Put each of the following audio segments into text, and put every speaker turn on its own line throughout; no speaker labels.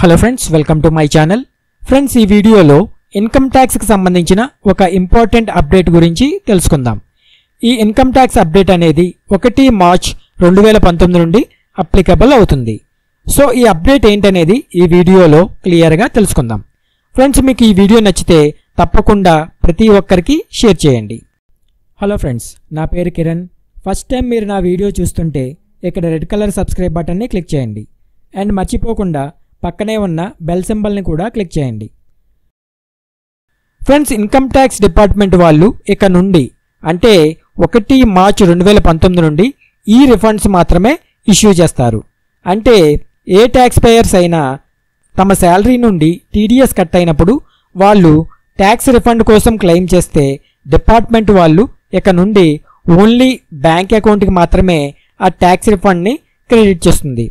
Hello friends, welcome to my channel. Friends, ఈ వీడియోలో income tax కి సంబంధించిన ఒక ఇంపార్టెంట్ అప్డేట్ గురించి తెలుసుకుందాం. ఈ ఇన్కమ్ ట్యాక్స్ అప్డేట్ అనేది 1 మార్చ్ 2019 నుండి అప్లికబుల్ అవుతుంది. సో ఈ అప్డేట్ ఏంటనేది ఈ వీడియోలో క్లియర్గా తెలుసుకుందాం. ఫ్రెండ్స్, మీకు ఈ వీడియో నచ్చితే తప్పకుండా ప్రతి ఒక్కరికి షేర్ చేయండి. హలో ఫ్రెండ్స్, నా పేరు కిరణ్. ఫస్ట్ టైం మీరు నా వీడియో చూస్తుంటే ఇక్కడ రెడ్ కలర్ సబ్స్క్రైబ్ బటన్ని క్లిక్ చేయండి అండ్ మర్చిపోకుండా పక్కనే ఉన్న బెల్ సింబల్ని కూడా క్లిక్ చేయండి. ఫ్రెండ్స్, ఇన్కమ్ ట్యాక్స్ డిపార్ట్మెంట్ వాళ్ళు ఇక నుండి అంటే 1 మార్చ్ 2019 నుండి ఈ రిఫండ్స్ మాత్రమే ఇష్యూ చేస్తారు. అంటే ఏ ట్యాక్స్ పేయర్స్ అయినా తమ శాలరీ నుండి టీడీఎస్ కట్ అయినప్పుడు వాళ్ళు ట్యాక్స్ రిఫండ్ కోసం క్లెయిమ్ చేస్తే డిపార్ట్మెంట్ వాళ్ళు ఇక నుండి ఓన్లీ బ్యాంక్ అకౌంట్కి మాత్రమే ఆ ట్యాక్స్ రిఫండ్ని క్రెడిట్ చేస్తుంది.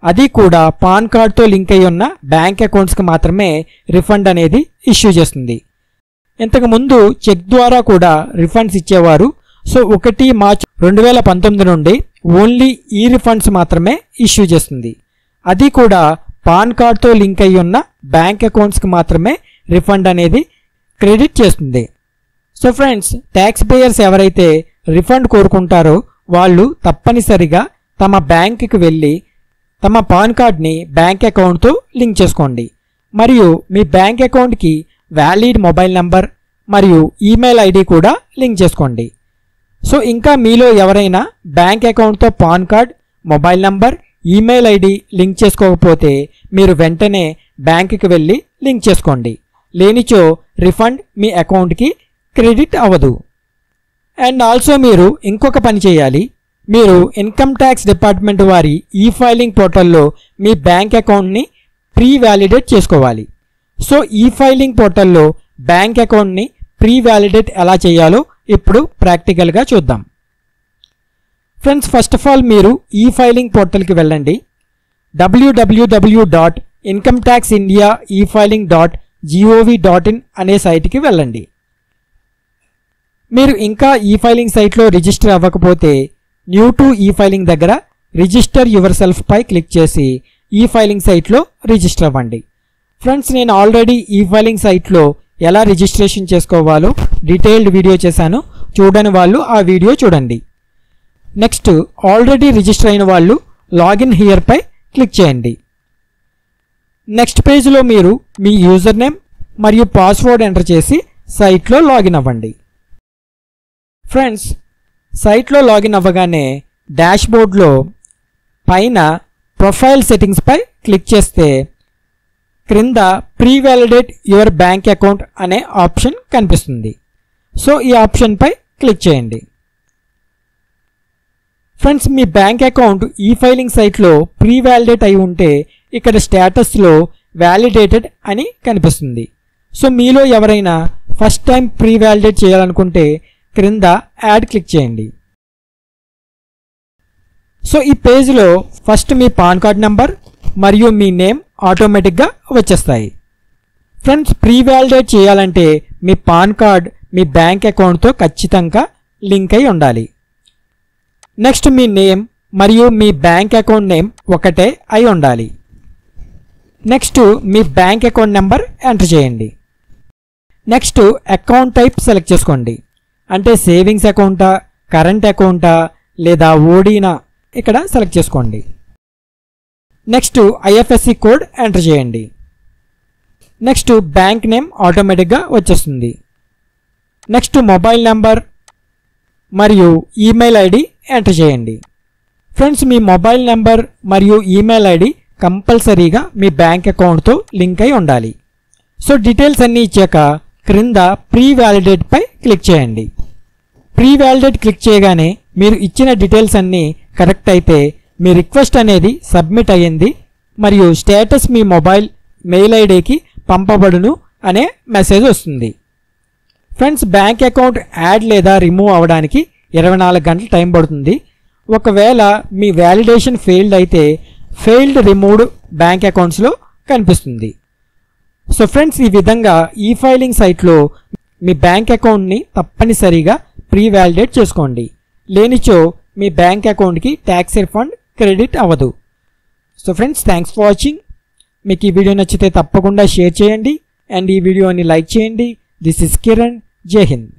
అది కూడా పాన్ కార్డ్తో లింక్ అయి ఉన్న బ్యాంక్ అకౌంట్స్కి మాత్రమే రిఫండ్ అనేది ఇష్యూ చేస్తుంది. ఇంతకుముందు చెక్ ద్వారా కూడా రిఫండ్స్ ఇచ్చేవారు. సో 1 మార్చ్ 2019 నుండి ఓన్లీ ఈ రిఫండ్స్ మాత్రమే ఇష్యూ చేస్తుంది. అది కూడా పాన్ కార్డ్తో లింక్ అయి ఉన్న బ్యాంక్ అకౌంట్స్కి మాత్రమే రిఫండ్ అనేది క్రెడిట్ చేస్తుంది. సో ఫ్రెండ్స్, ట్యాక్స్ పేయర్స్ ఎవరైతే రిఫండ్ కోరుకుంటారో వాళ్ళు తప్పనిసరిగా తమ బ్యాంకుకి వెళ్ళి తమ పాన్ కార్డ్ని బ్యాంక్ అకౌంట్తో లింక్ చేసుకోండి. మరియు మీ బ్యాంక్ అకౌంట్కి వ్యాలిడ్ మొబైల్ నంబర్ మరియు ఈమెయిల్ ఐడి కూడా లింక్ చేసుకోండి. సో ఇంకా మీలో ఎవరైనా బ్యాంక్ అకౌంట్తో PAN card, mobile number, email ID link చేసుకోకపోతే మీరు వెంటనే బ్యాంకుకి వెళ్ళి లింక్ చేసుకోండి. లేనిచో రిఫండ్ మీ అకౌంట్కి క్రెడిట్ అవ్వదు. అండ్ ఆల్సో మీరు ఇంకొక పని చేయాలి. మీరు ఇన్కమ్ ట్యాక్స్ డిపార్ట్మెంట్ వారి ఈ ఫైలింగ్ పోర్టల్లో మీ బ్యాంక్ అకౌంట్ని ప్రీ వ్యాలిడేట్ చేసుకోవాలి. సో ఈ ఫైలింగ్ పోర్టల్లో బ్యాంక్ అకౌంట్ని ప్రీ వ్యాలిడేట్ ఎలా చేయాలో ఇప్పుడు ప్రాక్టికల్గా చూద్దాం. ఫ్రెండ్స్, ఫస్ట్ ఆఫ్ ఆల్ మీరు ఈ ఫైలింగ్ పోర్టల్కి వెళ్ళండి. www.incometaxindiaefiling.gov.in అనే సైట్కి వెళ్ళండి. మీరు ఇంకా ఈ ఫైలింగ్ సైట్లో రిజిస్టర్ అవ్వకపోతే న్యూ టు ఈ ఫైలింగ్ దగ్గర రిజిస్టర్ యువర్ సెల్ఫ్ పై క్లిక్ చేసి ఈ ఫైలింగ్ సైట్లో రిజిస్టర్ అవ్వండి. ఫ్రెండ్స్, నేను ఆల్రెడీ ఈ ఫైలింగ్ సైట్లో ఎలా రిజిస్ట్రేషన్ చేసుకోవాలో డీటెయిల్డ్ వీడియో చేశాను. చూడని వాళ్ళు ఆ వీడియో చూడండి. నెక్స్ట్, ఆల్రెడీ రిజిస్టర్ అయిన వాళ్ళు లాగిన్ హియర్ పై క్లిక్ చేయండి. నెక్స్ట్ పేజ్లో మీరు మీ యూజర్ నేమ్ మరియు పాస్వర్డ్ ఎంటర్ చేసి సైట్లో లాగిన్ అవ్వండి. ఫ్రెండ్స్, సైట్లో లాగిన్ అవ్వగానే డాష్బోర్డ్లో పైన ప్రొఫైల్ సెట్టింగ్స్ పై క్లిక్ చేస్తే క్రింద pre validate your bank account అనే ఆప్షన్ కనిపిస్తుంది. సో ఈ ఆప్షన్ పై క్లిక్ చేయండి. ఫ్రెండ్స్, మీ బ్యాంక్ అకౌంట్ ఈ ఫైలింగ్ సైట్లో ప్రీ వ్యాలిడేట్ అయి ఉంటే ఇక్కడ స్టేటస్లో వ్యాలిడేటెడ్ అని కనిపిస్తుంది. సో మీలో ఎవరైనా ఫస్ట్ టైం ప్రీ వ్యాలిడేట్ చేయాలనుకుంటే క్రింద యాడ్ క్లిక్ చేయండి. సో ఈ పేజ్లో ఫస్ట్ మీ పాన్ కార్డ్ నంబర్ మరియు మీ నేమ్ ఆటోమేటిక్గా వచ్చేస్తాయి. ఫ్రెండ్స్, ప్రీ వ్యాలిడేట్ చేయాలంటే మీ పాన్ కార్డ్ మీ బ్యాంక్ అకౌంట్తో ఖచ్చితంగా లింక్ అయి ఉండాలి. నెక్స్ట్, మీ నేమ్ మరియు మీ బ్యాంక్ అకౌంట్ నేమ్ ఒకటే అయి ఉండాలి. నెక్స్ట్, మీ బ్యాంక్ అకౌంట్ నెంబర్ ఎంటర్ చేయండి. నెక్స్ట్, అకౌంట్ టైప్ సెలెక్ట్ చేసుకోండి. అంటే సేవింగ్స్ అకౌంటా, కరెంట్ అకౌంటా లేదా ఓడీనా ఇక్కడ సెలెక్ట్ చేసుకోండి. నెక్స్ట్, ఐఎఫ్ఎస్సి కోడ్ ఎంటర్ చేయండి. నెక్స్ట్, బ్యాంక్ నేమ్ ఆటోమేటిక్గా వచ్చేస్తుంది. నెక్స్ట్, మొబైల్ నెంబర్ మరియు ఈమెయిల్ ఐడి ఎంటర్ చేయండి. ఫ్రెండ్స్, మీ మొబైల్ నెంబర్ మరియు ఈమెయిల్ ఐడి కంపల్సరీగా మీ బ్యాంక్ అకౌంట్తో లింక్ అయి ఉండాలి. సో డీటెయిల్స్ అన్నీ ఇచ్చాక క్రింద ప్రీ వ్యాలిడేట్ పై క్లిక్ చేయండి. ప్రీ వ్యాలిడేట్ క్లిక్ చేయగానే మీరు ఇచ్చిన డీటెయిల్స్ అన్నీ కరెక్ట్ అయితే మీ రిక్వెస్ట్ అనేది సబ్మిట్ అయ్యింది మరియు స్టేటస్ మీ మొబైల్ మెయిల్ ఐడికి పంపబడును అనే మెసేజ్ వస్తుంది. ఫ్రెండ్స్, బ్యాంక్ అకౌంట్ యాడ్ లేదా రిమూవ్ అవ్వడానికి 24 గంటల టైం పడుతుంది. ఒకవేళ మీ వ్యాలిడేషన్ ఫెయిల్డ్ అయితే ఫెయిల్డ్ రిమూవ్డ్ బ్యాంక్ అకౌంట్స్లో కనిపిస్తుంది. సో ఫ్రెండ్స్, ఈ విధంగా ఈ ఫైలింగ్ సైట్లో మీ బ్యాంక్ అకౌంట్ని తప్పనిసరిగా ప్రీ వ్యాలిడేట్ చేసుకోండి. లేనిచో మీ బ్యాంక్ అకౌంట్కి ట్యాక్స్ రిఫండ్ క్రెడిట్ అవ్వదు. So friends, thanks for watching. మీకు ఈ వీడియో నచ్చితే తప్పకుండా షేర్ చేయండి అండ్ ఈ వీడియోని లైక్ చేయండి. This is Kiran. జై హింద్.